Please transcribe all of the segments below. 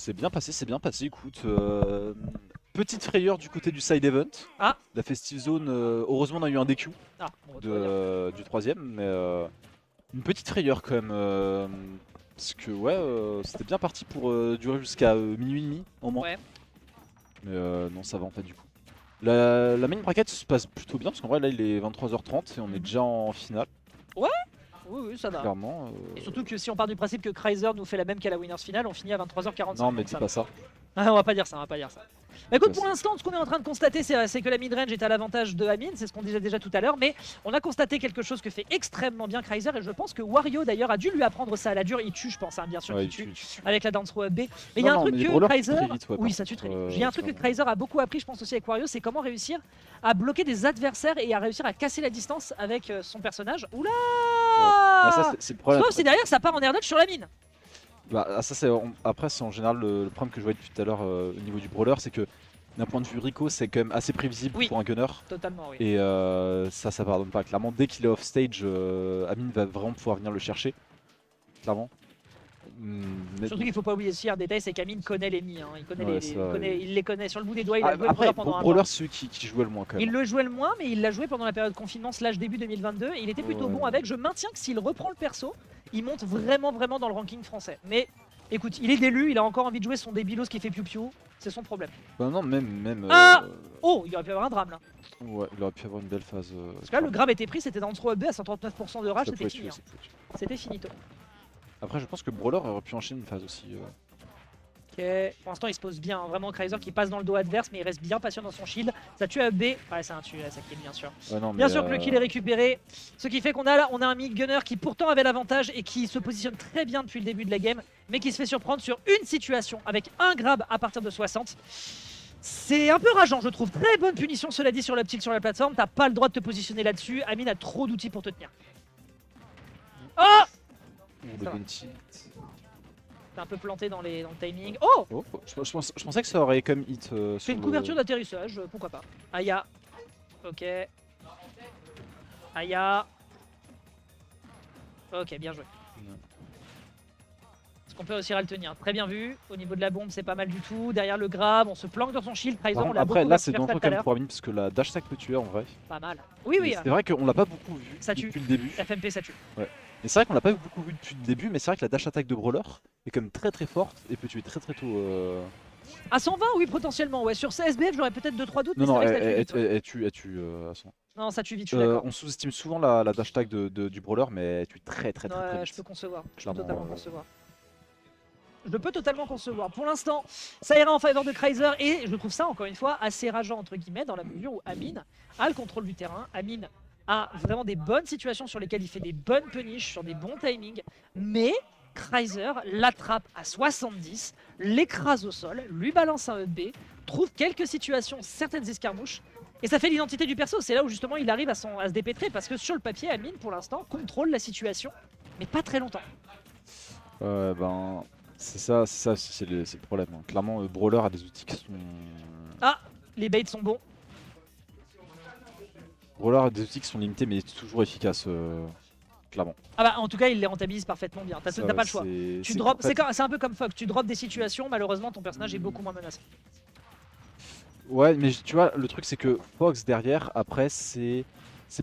C'est bien passé, écoute. Petite frayeur du côté du side event. Ah. La festive zone, heureusement on a eu un DQ Ah, bon, tout va bien. du troisième, mais une petite frayeur quand même. Parce que ouais, c'était bien parti pour durer jusqu'à minuit et demi au moins. Ouais. Mais non, ça va en fait du coup. La main bracket se passe plutôt bien parce qu'en vrai là il est 23h30 et on est déjà en finale, Oui, oui, ça va. clairement. Et surtout que si on part du principe que Kreiser nous fait la même qu'à la Winners Finale, on finit à 23h45. Non mais donc dis ça pas va. ça. Ah, on va pas dire ça, on va pas dire ça. Bah écoute, Ouais, pour l'instant, ce qu'on est en train de constater, c'est que la mid-range est à l'avantage de Amine, c'est ce qu'on disait déjà tout à l'heure, mais on a constaté quelque chose que fait extrêmement bien Kreiser, et je pense que Wario d'ailleurs a dû lui apprendre ça à la dure. Il tue, je pense, hein, bien sûr, ouais, qu'il tue avec la dance throw up B. Mais il y Non, a un non, truc mais les que brawlers tuent Kreiser. très vite, ouais, Oui, par ça tue contre, très vite. Il y a un truc que clairement. Kreiser a beaucoup appris, je pense aussi avec Wario, c'est comment réussir à bloquer des adversaires et à réussir à casser la distance avec son personnage. Oula Bah, ça c'est le problème. Sauf si derrière ça part en air dodge sur la mine. Bah, ça c'est après c'est en général le problème que je voyais depuis tout à l'heure au niveau du brawler, c'est que d'un point de vue Rico c'est quand même assez prévisible Oui. pour un gunner. Totalement, oui. Et ça pardonne pas. Clairement dès qu'il est off stage, Amine va vraiment pouvoir venir le chercher. Clairement. Surtout qu'il faut pas oublier aussi un détail, c'est qu'Amine connaît l'ennemi. Hein. Ouais, ça, Il les connaît sur le bout des doigts. Il a joué après le pendant un brawler temps. c'est celui qui jouait le moins quand même. Il le jouait le moins, mais il l'a joué pendant la période confinement slash début 2022. Et il était plutôt bon avec. Je maintiens que s'il reprend le perso, il monte vraiment dans le ranking français. Mais écoute, il est d'élu, il a encore envie de jouer son débilos qui fait piou-piou. C'est son problème. Bah non même Ah Oh, il aurait pu avoir un drame là. ouais, il aurait pu avoir une belle phase. Parce que là, le grab était pris, c'était dans le 3 B à 139% de rage, ça c'était pouvait fini. tuer, Hein. ça pouvait tuer. C'était finito. Après je pense que Brawler aurait pu enchaîner une phase aussi. Ok, pour l'instant il se pose bien, hein. Vraiment Kreiser qui passe dans le dos adverse mais il reste bien patient dans son shield. Ça tue AB, ouais c'est un tue là, ça kill bien sûr. Ouais, non, Bien mais, sûr que le kill est récupéré, ce qui fait qu'on a là, on a un mid-gunner qui pourtant avait l'avantage et qui se positionne très bien depuis le début de la game, mais qui se fait surprendre sur une situation avec un grab à partir de 60. C'est un peu rageant je trouve, très bonne punition cela dit sur l'optique sur la plateforme, t'as pas le droit de te positionner là-dessus, Amine a trop d'outils pour te tenir. Oh le Ça va. bounty. T'es un peu planté dans le timing. Oh Oh, je pensais que ça aurait quand même hit. C'est une couverture d'atterrissage, pourquoi pas. Aya. Ok. Aya. Ok, bien joué. Est-ce qu'on peut aussi le tenir? Très bien vu. Au niveau de la bombe, c'est pas mal du tout. Derrière le grab, on se planque dans son shield. Kreiser, on l'a Après beaucoup là vu c'est faire ça dangereux tout à quand même l'heure. pour Amine parce que la dash sack peut tuer en vrai. Pas mal. Oui, oui. Mais c'est vrai qu'on l'a pas beaucoup vu Ça tue. depuis le début. FMP, ça tue. Mais c'est vrai qu'on l'a pas beaucoup vu depuis le début, mais c'est vrai que la dash attack de Brawler est quand même très forte et peut tuer très tôt. À 120, oui, potentiellement. Ouais, sur CSBF, j'aurais peut-être 2-3 doutes. Non, mais non, c'est vrai que ça tue vite, ouais. elle tue à 100. Non, ça tue vite, je suis d'accord. On sous-estime souvent la dash attack du Brawler, mais elle tue très Ouais, vite. je peux concevoir. Je peux Clairement, totalement concevoir. Je peux totalement concevoir. Pour l'instant, ça ira en faveur de Kreiser et je trouve ça encore une fois assez rageant entre guillemets dans la mesure où Amine a le contrôle du terrain. Amine a vraiment des bonnes situations sur lesquelles il fait des bonnes punishes, sur des bons timings, mais Kreiser l'attrape à 70, l'écrase au sol, lui balance un EB, trouve quelques situations, certaines escarmouches, et ça fait l'identité du perso. C'est là où justement il arrive à se dépêtrer parce que sur le papier, Amine pour l'instant contrôle la situation, mais pas très longtemps. Ben. C'est le problème. Hein. Clairement, Brawler a des outils qui sont. Ah, les baits sont bons. Brawler a des outils qui sont limités, mais toujours efficaces. Clairement. Ah bah en tout cas il les rentabilise parfaitement bien, t'as pas le choix. C'est un peu comme Fox, tu drops des situations, malheureusement ton personnage est beaucoup moins menacé. Ouais mais tu vois le truc c'est que Fox derrière après c'est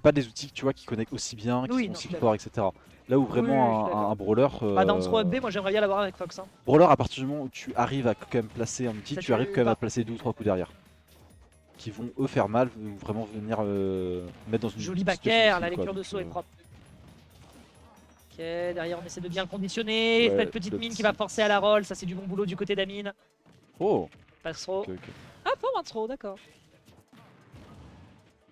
pas des outils tu vois qui connectent aussi bien, qui sont aussi forts etc. Là où vraiment un brawler... Bah dans le 3B moi j'aimerais bien l'avoir avec Fox. Hein. Brawler à partir du moment où tu arrives à quand même placer un outil, tu arrives quand même à placer 2 ou 3 coups derrière. Qui vont eux faire mal, ou vraiment venir mettre dans une... Joli backer, la lecture de saut est propre. Ok, derrière on essaie de bien le conditionner, cette petite mine qui va forcer à la roll, ça c'est du bon boulot du côté d'Amine. Oh. Pass throw. Okay. Ah forward throw, d'accord.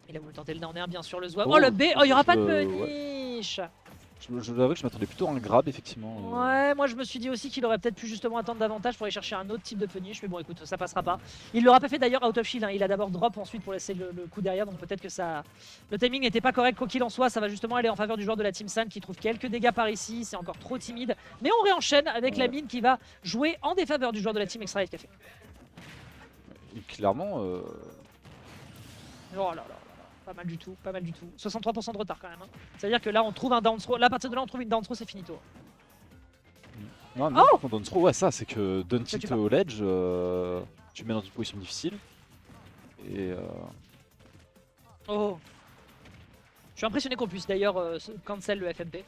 Il a voulu tenter le down air bien sûr le Zouave. Oh le B, oh il n'y aura pas de punish. Ouais. Je dois avouer que je m'attendais plutôt à un grab effectivement. Ouais, moi je me suis dit aussi qu'il aurait peut-être pu justement attendre davantage pour aller chercher un autre type de punish, mais bon écoute, ça passera pas. Il l'aura pas fait d'ailleurs out of shield, hein. Il a d'abord drop ensuite pour laisser le coup derrière, donc peut-être que ça... Le timing n'était pas correct quoi qu'il en soit, ça va justement aller en faveur du joueur de la Team San qui trouve quelques dégâts par ici, c'est encore trop timide. Mais on réenchaîne avec la mine qui va jouer en défaveur du joueur de la Team Extra Life Café. Et clairement... Oh là là. Pas mal du tout, pas mal du tout. 63% de retard quand même. Hein. C'est-à-dire que là on trouve un down throw. Là à partir de là on trouve une down throw, c'est finito. Non, mais on donne trop, ouais, ça, c'est que donne Ça, tu tilt au ledge, tu mets dans une position difficile. Et Oh. Je suis impressionné qu'on puisse d'ailleurs cancel le FMP.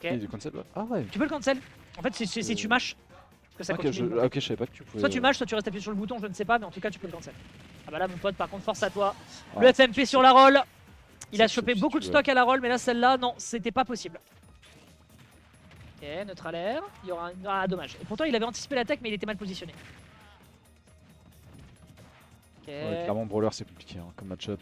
Ok. du cancel, ouais. Ah ouais. Tu peux le cancel. En fait, c'est tu mâches que ça Ok, continue. ok, je savais pas que tu pouvais. Soit tu mâches, soit tu restes appuyé sur le bouton, je ne sais pas, mais en tout cas tu peux le cancel. Ah bah là mon pote, par contre, force à toi. Ah, Le FMP sur la roll. Il a c'est chopé si beaucoup tu de veux. stock à la roll, mais là celle-là, non, c'était pas possible. Ok, neutral air. Il y aura une... Ah, dommage. Et pourtant, il avait anticipé l'attaque, mais il était mal positionné. Ok. Ouais, clairement, Brawler, c'est compliqué hein, comme match-up.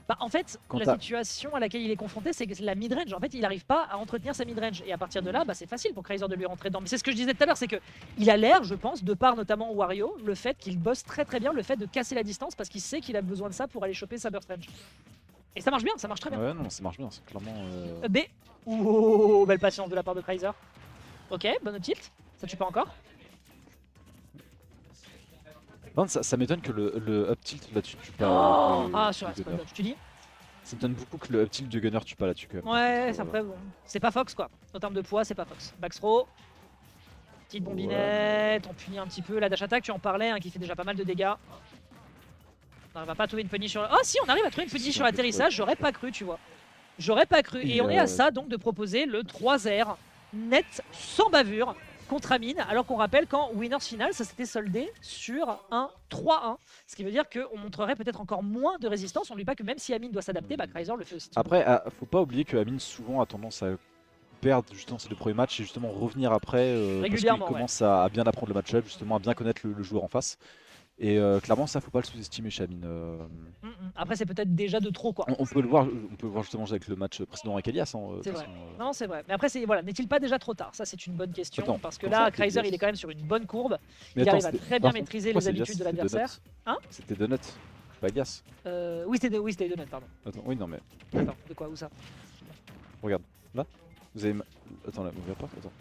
Bah, en fait, Quand la t'as- situation à laquelle il est confronté, c'est que la midrange, en fait, il n'arrive pas à entretenir sa midrange. Et à partir de là, bah, c'est facile pour Kaiser de lui rentrer dedans. Mais c'est ce que je disais tout à l'heure, c'est que il a l'air, je pense, de par notamment Wario, le fait qu'il bosse très très bien, le fait de casser la distance parce qu'il sait qu'il a besoin de ça pour aller choper sa burst range. Et ça marche bien, ça marche très bien. Ouais, non, ça marche bien, c'est clairement. B. Ouh, belle patience de la part de Kaiser. Ok, bonne tilt. Ça tue pas encore. Non, ça m'étonne que le up tilt là-dessus tue pas. Oh le- ah, sur le la gunner. tu dis. Ça m'étonne beaucoup que le up tilt de gunner tue pas là-dessus quand même. Ouais, Donc, c'est après, bon. C'est pas Fox quoi. En termes de poids, c'est pas Fox. Backthrow. Petite bombinette, on punit un petit peu. La dash attack, tu en parlais, hein, qui fait déjà pas mal de dégâts. On n'arrive pas à trouver une punish sur. Oh si, on arrive à trouver une punish sur l'atterrissage, j'aurais pas cru, tu vois. J'aurais pas cru. Et on est à ça donc de proposer le 3R net sans bavure contre Amine, alors qu'on rappelle qu'en Winners Final, ça s'était soldé sur un 3-1. Ce qui veut dire qu'on montrerait peut-être encore moins de résistance. On n'oublie pas que même si Amine doit s'adapter, bah Kaiser le fait aussi. Après, faut pas oublier que Amine souvent a tendance à perdre justement ses deux premiers matchs et justement revenir après Régulièrement, parce qu'il commence à bien apprendre le match-up, justement à bien connaître le joueur en face. Et clairement, ça faut pas le sous-estimer chez Amine. Après, c'est peut-être déjà de trop quoi. On peut le voir justement avec le match précédent avec Elias. Hein, C'est de vrai. toute façon, Non, c'est vrai. Mais après, voilà, n'est-il pas déjà trop tard? Ça, c'est une bonne question. Attends, parce que comme là, ça, Kaiser, Elias. il est quand même sur une bonne courbe. Mais Il attends, arrive à c'était- très bien par contre, maîtriser pourquoi les c'est habitudes de Elias, c'était l'adversaire. Hein? C'était Donut, pas Elias. Oui, c'était Donut, pardon. Attends, oui, non mais Attends, de quoi? Où ça? regarde, là, vous avez. Attends, là, ouvre la porte, attends.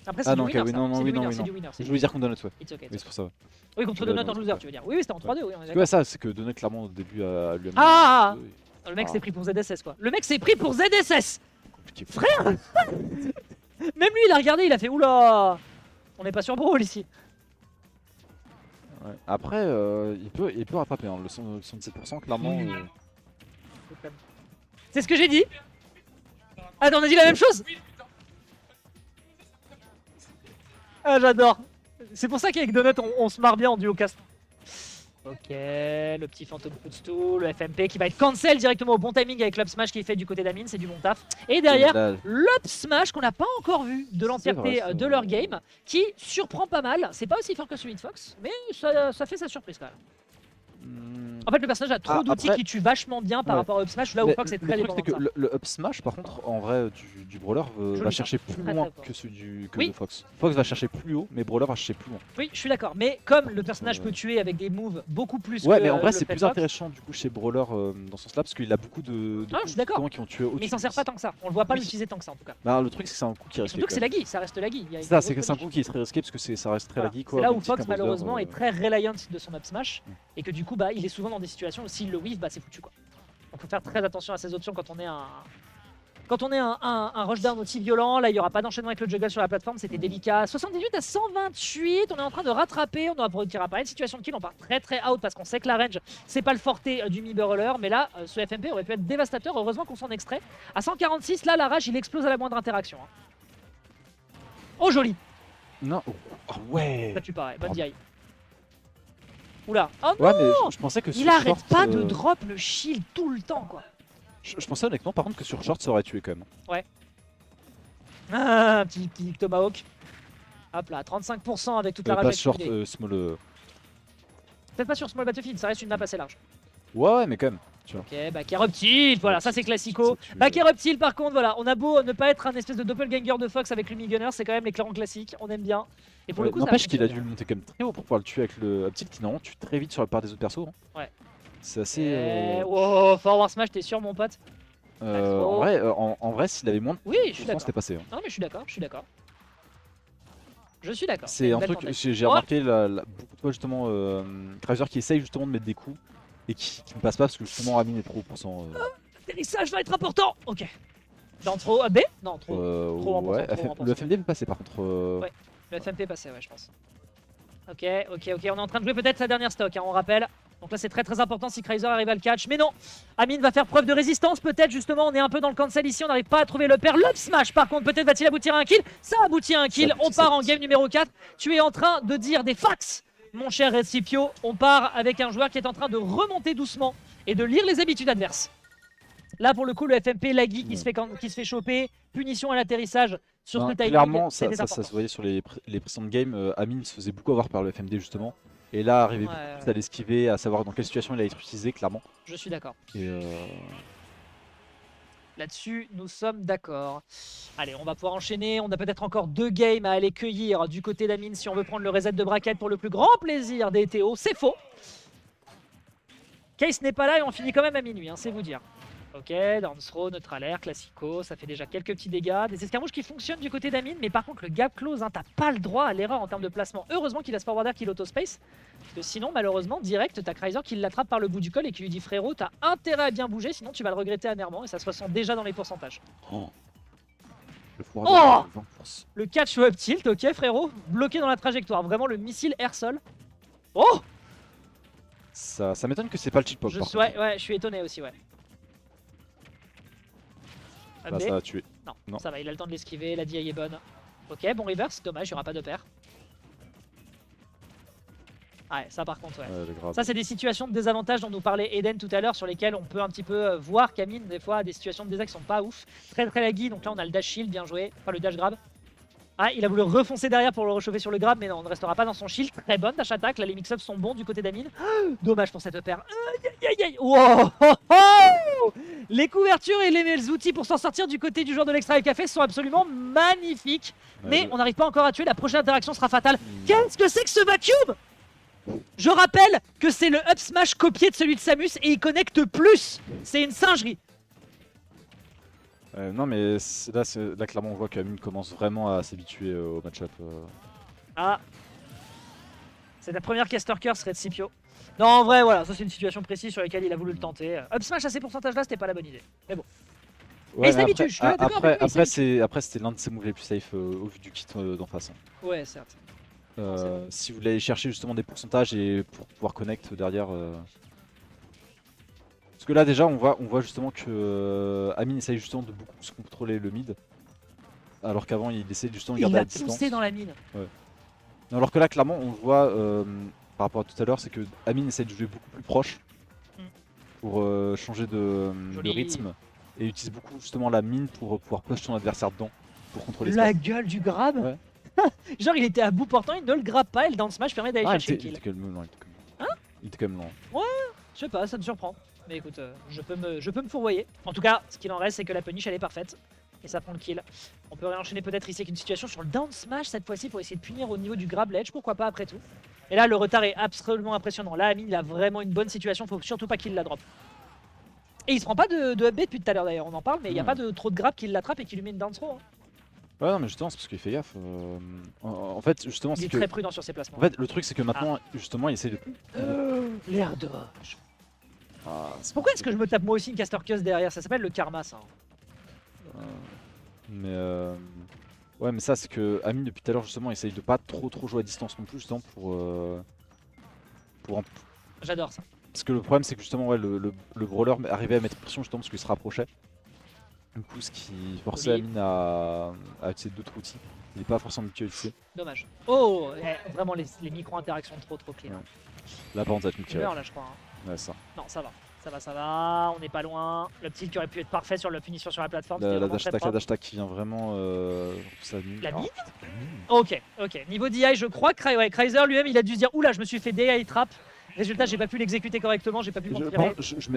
Après, c'est Ah du non, winner, ok, oui, ça. non, non, C'est oui, du non, winner, oui, c'est non. du winner. Je voulais dire contre Donut, ouais. It's okay, Oui, c'est pour ça. Ouais. oui, contre Ouais, Donut non, en loser, c'est tu veux dire. Oui, oui, c'était en 3-2, oui, on est Parce que d'accord. ouais, ça, c'est que Donut, clairement, au début, a lui a mis Ah un deux, et Le mec Ah. s'est pris pour ZSS, quoi. Le mec s'est pris pour ZSS! compliqué. Frère! Même lui, il a regardé, il a fait oula! On n'est pas sur Brawl ici. Ouais. Après, il peut rattraper, hein, le 77%, clairement. C'est ce que j'ai dit. Attends, on a dit la même chose? Ah, j'adore. C'est pour ça qu'avec Donut, on se marre bien en duo cast. Ok, le petit fantôme footstool, le FMP qui va être cancel directement au bon timing avec l'up smash qui est fait du côté d'Amine, c'est du bon taf. Et derrière, Là, l'up smash qu'on n'a pas encore vu de l'entièreté vrai, de leur game, qui surprend pas mal. C'est pas aussi fort que celui de Fox, mais ça fait sa surprise quand même. En fait, le personnage a trop d'outils après- qui tuent vachement bien par Ouais. rapport à up smash, là où mais Fox est le très truc, c'est dépendant que de ça. le up smash, par contre, en vrai, du brawler Joli, va ça. chercher plus Très, loin très fort. que celui Oui. de Fox. Fox va chercher plus haut, mais brawler va chercher plus loin. Oui, je suis d'accord, mais comme le personnage peut tuer avec des moves beaucoup plus Ouais, que mais en vrai, le c'est fait plus Fox, intéressant du coup chez brawler dans ce sens-là, parce qu'il a beaucoup de Ah, je suis d'accord. justement, qui ont tué au mais il s'en sert pas tant que ça. On le voit pas l'utiliser tant que ça en tout cas. Bah, le truc, c'est que c'est un coup qui est Et risqué. surtout que c'est quoi. laggy, ça reste laggy. Il y a C'est une ça, grosse c'est que c'est un punish. coup qui est très risqué parce que ça reste très Voilà. laggy. quoi, C'est là où même si Fox qu'un brawler, malheureusement est très reliant de son up smash et que du coup bah il est souvent dans des situations où s'il le weave bah c'est foutu quoi. Donc faut faire très attention à ces options quand on est un rushdown aussi violent. Là il n'y aura pas d'enchaînement avec le juggle sur la plateforme, c'était délicat. 78 à 128, on est en train de rattraper, on aura pour tirer apparaître une situation de kill, on part très très out parce qu'on sait que la range c'est pas le forté du mi-brawler, mais là ce FMP aurait pu être dévastateur, heureusement qu'on s'en extrait. À 146 là la rage il explose à la moindre interaction. Hein. Oh joli. Non, oh, ouais. Ça tue pareil, bonne DI. Oula, oh non, Ouais, mais je pensais que il sur arrête short, pas de drop le shield tout le temps quoi. Je pensais honnêtement par contre que sur short ça aurait tué quand même. Ah, petit tomahawk. Hop là, 35% avec toute la rage Pas short, accumulée. small. Peut-être pas sur Small Battlefield, ça reste une map assez large. Ouais, mais quand même. Tu vois. Ok, back air reptile, voilà, ça c'est classico. Ça tue, Back air reptile par contre, voilà, on a beau ne pas être un espèce de doppelganger de Fox avec le mi-gunner, c'est quand même les clans classiques, on aime bien. Et pour le coup, ça n'empêche qu'il a dû fonctionne le monter quand même très haut pour pouvoir le tuer avec le up tilt qui normalement tue très vite sur la part des autres persos. Hein. Ouais. C'est assez. bien. Wow, forward smash, t'es sûr mon pote? En vrai, s'il avait moins de Oui, je suis pourcent, d'accord. c'était passé. Hein. Non mais je suis d'accord, je suis d'accord. Je suis d'accord. C'est une un belle truc, tentative. j'ai remarqué beaucoup de fois justement, Kaiser qui essaye justement de mettre des coups et qui ne passe pas parce que justement Amine est trop au pourcent. Atterrissage va être important. Ok. Dans trop B? Non, trop. Trop en Ouais, pensant, trop en le pensant. FMD peut passer par contre. Ouais. Le FMP passait, ouais, je pense. Ok, ok, ok. On est en train de jouer peut-être sa dernière stock, hein, on rappelle. Donc là, c'est très très important si Kreiser arrive à le catch. Mais non, Amine va faire preuve de résistance. Peut-être justement, on est un peu dans le cancel ici. On n'arrive pas à trouver le pair. L'up smash, par contre, peut-être va-t-il aboutir à un kill. Ça aboutit à un kill. On part en game numéro 4. Tu es en train de dire des facts, mon cher Recipio. On part avec un joueur qui est en train de remonter doucement et de lire les habitudes adverses. Là, pour le coup, le FMP laggy qui se fait choper. Punition à l'atterrissage sur ce timing. Clairement, ça se voyait sur les précédentes games. Amine se faisait beaucoup avoir par le FMD justement. Et là, arriver beaucoup plus à l'esquiver, à savoir dans quelle situation il a été utilisé, clairement. Je suis d'accord. Et là-dessus, nous sommes d'accord. Allez, on va pouvoir enchaîner. On a peut-être encore 2 games à aller cueillir du côté d'Amine si on veut prendre le reset de bracket pour le plus grand plaisir des Théo. C'est faux. Case n'est pas là et on finit quand même à minuit, hein, c'est vous dire. Ok, dance throw, neutral air, classico, ça fait déjà quelques petits dégâts. Des escarmouches qui fonctionnent du côté d'Amine, mais par contre le gap close, hein, t'as pas le droit à l'erreur en termes de placement. Heureusement qu'il a ce forwarder qui l'autospace, parce que sinon malheureusement direct t'as Kreiser qui l'attrape par le bout du col et qui lui dit frérot t'as intérêt à bien bouger, sinon tu vas le regretter amèrement et ça se ressent déjà dans les pourcentages. Le catch up tilt, ok frérot, bloqué dans la trajectoire, vraiment le missile air-sol. Oh, ça m'étonne que c'est pas le cheat pop. Ouais, je suis étonné aussi, ouais. Là, ça va tuer. Non, ça va, il a le temps de l'esquiver, la DI est bonne. Ok, bon reverse, dommage, il n'y aura pas de paire. Ouais, ça par contre, ouais. Ça, c'est des situations de désavantage dont nous parlait Eden tout à l'heure, sur lesquelles on peut un petit peu voir qu'Amine, des fois, a des situations de désac qui sont pas ouf. Très très laggy, donc là on a le dash shield, bien joué. Enfin, le dash grab. Ah, il a voulu refoncer derrière pour le rechauffer sur le grab, mais non, on ne restera pas dans son shield. Très bonne dash attack, là les mix-ups sont bons du côté d'Amine. Dommage pour cette paire. Aïe aïe aïe. Wow. Les couvertures et les outils pour s'en sortir du côté du joueur de l'Extra Café sont absolument magnifiques. Mais on n'arrive pas encore à tuer, la prochaine interaction sera fatale. Qu'est-ce que c'est que ce vacuum? Je rappelle que c'est le up smash copié de celui de Samus et il connecte plus. C'est une singerie. Non mais là clairement on voit qu'Amine commence vraiment à s'habituer au match-up. Ah, c'est la première caster curse Red Scipio. Non en vrai voilà, ça c'est une situation précise sur laquelle il a voulu le tenter. Up smash à ces pourcentages là c'était pas la bonne idée. Mais bon. Ouais, et il s'habitue, je suis d'accord avec lui. Après c'était l'un de ses moves les plus safe au vu du kit d'en face. Ouais certes. Si vous voulez aller chercher justement des pourcentages et pour pouvoir connect derrière. Parce que là déjà on voit justement que Amine essaye justement de beaucoup se contrôler le mid. Alors qu'avant il essaie justement de garder la distance. Il a poussé dans la mine. Ouais. Alors que là clairement on voit par rapport à tout à l'heure, c'est que Amine essaie de jouer beaucoup plus proche pour changer de rythme et utilise beaucoup justement la mine pour pouvoir push son adversaire dedans pour contrôler la gueule du grab. Ouais. Genre il était à bout portant, il ne le grabe pas et le down smash permet d'aller chercher le kill. Il était quand même lent. Ouais, je sais pas, ça me surprend. Mais écoute, je peux me fourvoyer. En tout cas, ce qu'il en reste, c'est que la punish elle est parfaite. Et ça prend le kill. On peut réenchaîner peut-être ici avec une situation sur le down smash cette fois-ci pour essayer de punir au niveau du grab ledge, pourquoi pas après tout. Et là le retard est absolument impressionnant. Là Amine il a vraiment une bonne situation, faut surtout pas qu'il la drop. Et il se prend pas de upbeat depuis tout à l'heure d'ailleurs, on en parle, mais il n'y a pas de trop de grab qui l'attrape et qui lui met une down throw. Ouais non mais justement c'est parce qu'il fait gaffe. En fait justement il est très prudent sur ses placements. En fait le truc c'est que maintenant justement il essaie de... L'air dodge. Pourquoi est-ce que je me tape moi aussi une caster curse derrière? Ça s'appelle le karma ça. Mais ouais mais ça c'est que Amine depuis tout à l'heure justement essaye de pas trop jouer à distance non plus justement pour J'adore ça. Parce que le problème c'est que justement ouais, le brawler arrivait à mettre pression justement parce qu'il se rapprochait. Du coup ce qui forçait Amine à utiliser d'autres outils. Il n'est pas forcément habitué à utiliser. Dommage. Oh vraiment les micro-interactions trop clean. Ouais. Là par contre ça va être là je crois. Hein. Ouais ça. Non ça va. Ça va, on n'est pas loin. Le petit qui aurait pu être parfait sur la punition sur la plateforme. La dash attack qui vient vraiment ça la mine. Ok. Niveau DI, je crois que Kreiser lui-même il a dû se dire oula, je me suis fait DI trap. Résultat, j'ai pas pu l'exécuter correctement, j'ai pas pu m'en tirer.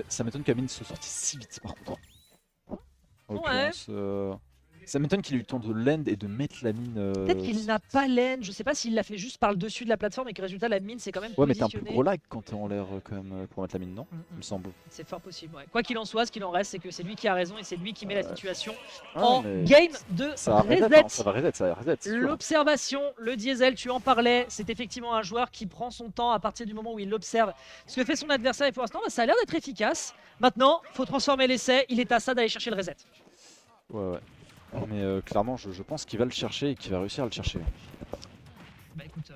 Ça m'étonne qu'Amine se sorti si vite par contre. Ouais. Ça m'étonne qu'il ait eu le temps de land et de mettre la mine. Peut-être qu'il n'a pas land, je sais pas s'il l'a fait juste par le dessus de la plateforme et que résultat la mine c'est quand même positionnée. Ouais mais t'as un peu gros lag quand t'es en l'air quand même pour mettre la mine, non Il me semble. C'est fort possible, ouais. Quoi qu'il en soit, ce qu'il en reste c'est que c'est lui qui a raison et c'est lui qui met la situation en game de reset. Ça va reset. L'observation, le diesel, tu en parlais, c'est effectivement un joueur qui prend son temps à partir du moment où il observe ce que fait son adversaire et pour l'instant ça a l'air d'être efficace. Maintenant, faut transformer l'essai, il est à ça d'aller chercher le reset. Ouais. Mais clairement, je pense qu'il va le chercher et qu'il va réussir à le chercher. Bah écoute,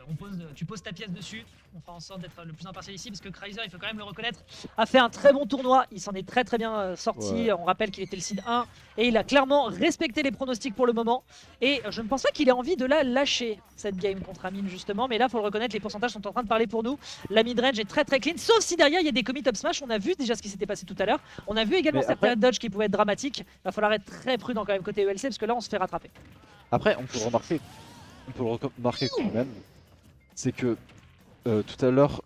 tu poses ta pièce dessus, on fera en sorte d'être le plus impartial ici parce que Kreiser, il faut quand même le reconnaître, a fait un très bon tournoi, il s'en est très bien sorti, Ouais. on rappelle qu'il était le seed 1 et il a clairement respecté les pronostics pour le moment et je ne pense pas qu'il ait envie de la lâcher cette game contre Amine justement, mais là faut le reconnaître, les pourcentages sont en train de parler pour nous, la midrange est très clean, sauf si derrière il y a des commits up smash, on a vu déjà ce qui s'était passé tout à l'heure, on a vu également Mais certains après- dodges qui pouvaient être dramatiques, il va falloir être très prudent quand même côté ELC parce que là on se fait rattraper. Après, on peut le remarquer quand même, c'est que tout à l'heure,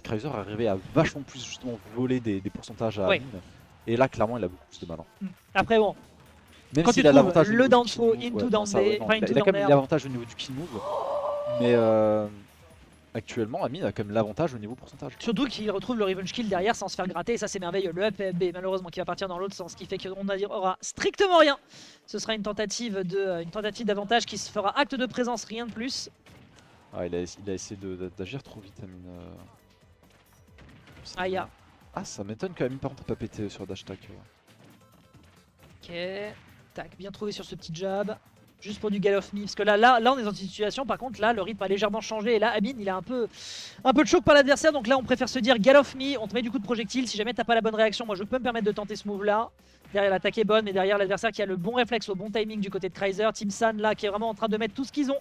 Kreiser arrivait à vachement plus justement voler des pourcentages à Ouais. Amine. Et là, clairement, il a beaucoup plus de mal. Après bon, Même quand s'il tu a trouves l'avantage au le niveau down du throw, kill move, into ouais, down non, ça, ouais, day, non, enfin il into a quand down même air. l'avantage au niveau du kill move. Mais actuellement, Amine a quand même l'avantage au niveau pourcentage. Surtout qu'il retrouve le revenge kill derrière sans se faire gratter, et ça c'est merveilleux. Le up B malheureusement qui va partir dans l'autre sens, ce qui fait qu'on aura strictement rien. Ce sera une tentative d'avantage qui se fera acte de présence, rien de plus. Ah, il a essayé d'agir trop vite, Amine. Aïe. Ah, ça m'étonne que Amine par contre n'a pas pété sur dash attack. Ok, tac, bien trouvé sur ce petit jab. Juste pour du Gale of Me, parce que là on est dans une situation, par contre là le rythme a légèrement changé et là Amine il a un peu de choc par l'adversaire, donc là on préfère se dire Gale of Me, on te met du coup de projectile, si jamais t'as pas la bonne réaction, moi je peux me permettre de tenter ce move là. Derrière l'attaque est bonne, mais derrière l'adversaire qui a le bon réflexe au bon timing du côté de Kreiser, Team San là qui est vraiment en train de mettre tout ce qu'ils ont.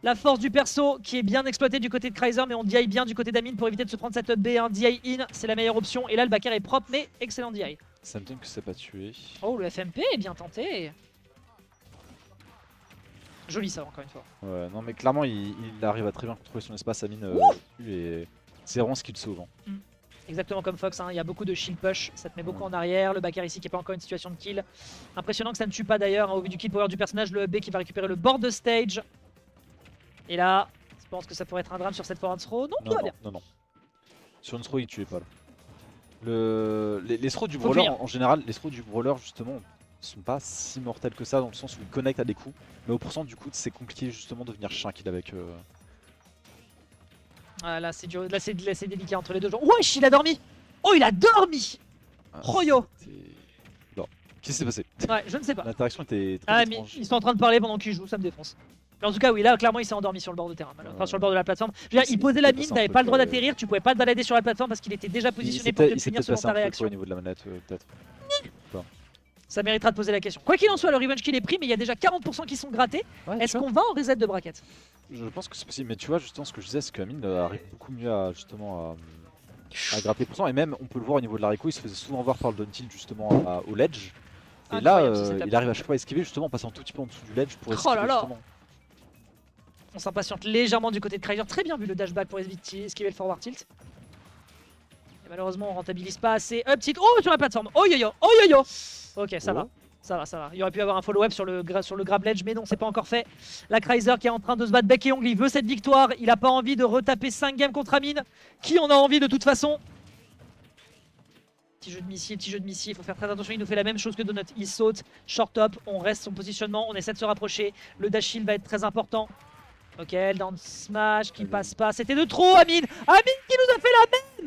La force du perso qui est bien exploitée du côté de Kreiser, mais on DI bien du côté d'Amine pour éviter de se prendre cette up B, hein. DI in, c'est la meilleure option, et là le backer est propre, mais excellent DI. Ça me donne que c'est pas tué. Oh le FMP est bien tenté. Joli ça encore une fois. Ouais, non mais clairement il arrive à très bien contrôler son espace, Amine et c'est vraiment ce qui le sauve. Hein. Exactement comme Fox, hein. Il y a beaucoup de shield push, ça te met beaucoup en arrière, le backer ici qui est pas encore une situation de kill. Impressionnant que ça ne tue pas d'ailleurs, hein, au vu du kill power du personnage, le B qui va récupérer le board de stage. Et là, je pense que ça pourrait être un drame sur cette forward throw, non, tout va bien. Non. Sur une throw il tuait pas là. Les throws du Faut brawler fuir. en général, les throws du brawler justement sont pas si mortels que ça dans le sens où ils connectent à des coups. Mais au pourcent du coup c'est compliqué justement de venir chercher un kill avec... Ah, là c'est dur, là c'est délicat entre les deux joueurs. Wesh, il a dormi. Oh, il a dormi. Oh yo. Non. Qu'est-ce qui s'est passé? Ouais, je ne sais pas. L'interaction était très Ah mais étrange. ils sont en train de parler pendant qu'ils jouent, ça me défonce. Mais en tout cas oui, là clairement il s'est endormi sur le bord de terrain, enfin sur le bord de la plateforme. Je veux dire, il posait la mine, t'avais pas le droit d'atterrir, tu pouvais pas te balader sur la plateforme parce qu'il était déjà positionné pour te punir selon ta réaction. Au niveau de la manette peut-être. Ça méritera de poser la question. Quoi qu'il en soit, le revenge kill est pris, mais il y a déjà 40% qui sont grattés. Ouais, Est-ce qu'on va en reset de bracket? Je pense que c'est possible, mais tu vois justement ce que je disais, c'est qu'Amine arrive beaucoup mieux à justement à gratter pourcent, et même on peut le voir au niveau de l'haricot, il se faisait souvent voir par le down tilt justement au ledge. Et Incroyable, là, ce setup. il arrive à chaque fois à esquiver justement en passant un tout petit peu en dessous du ledge pour Oh esquiver là là. justement. On s'impatiente légèrement du côté de Kreiser. Très bien vu le dashback pour esquiver le forward tilt. Et malheureusement, on rentabilise pas assez. Up tilt. Oh, sur la plateforme. Oh yo yo. Oh yo yo. Ok, ça va. Ça va. Il aurait pu avoir un follow-up sur le grab ledge, mais non, c'est pas encore fait. La Kreiser qui est en train de se battre bec et ongle. Il veut cette victoire. Il a pas envie de retaper 5 games contre Amine. Qui en a envie de toute façon? Petit jeu de missile, il faut faire très attention, il nous fait la même chose que Donut, il saute, short up, on reste son positionnement, on essaie de se rapprocher, le dash shield va être très important. Ok, le down smash qui passe pas, c'était de trop Amine. Amine qui nous a fait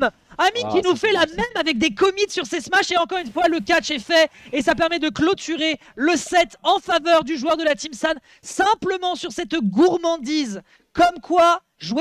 la même. Amine qui nous fait la même avec des commits sur ses smash et encore une fois le catch est fait et ça permet de clôturer le set en faveur du joueur de la Team San simplement sur cette gourmandise. Comme quoi, jouer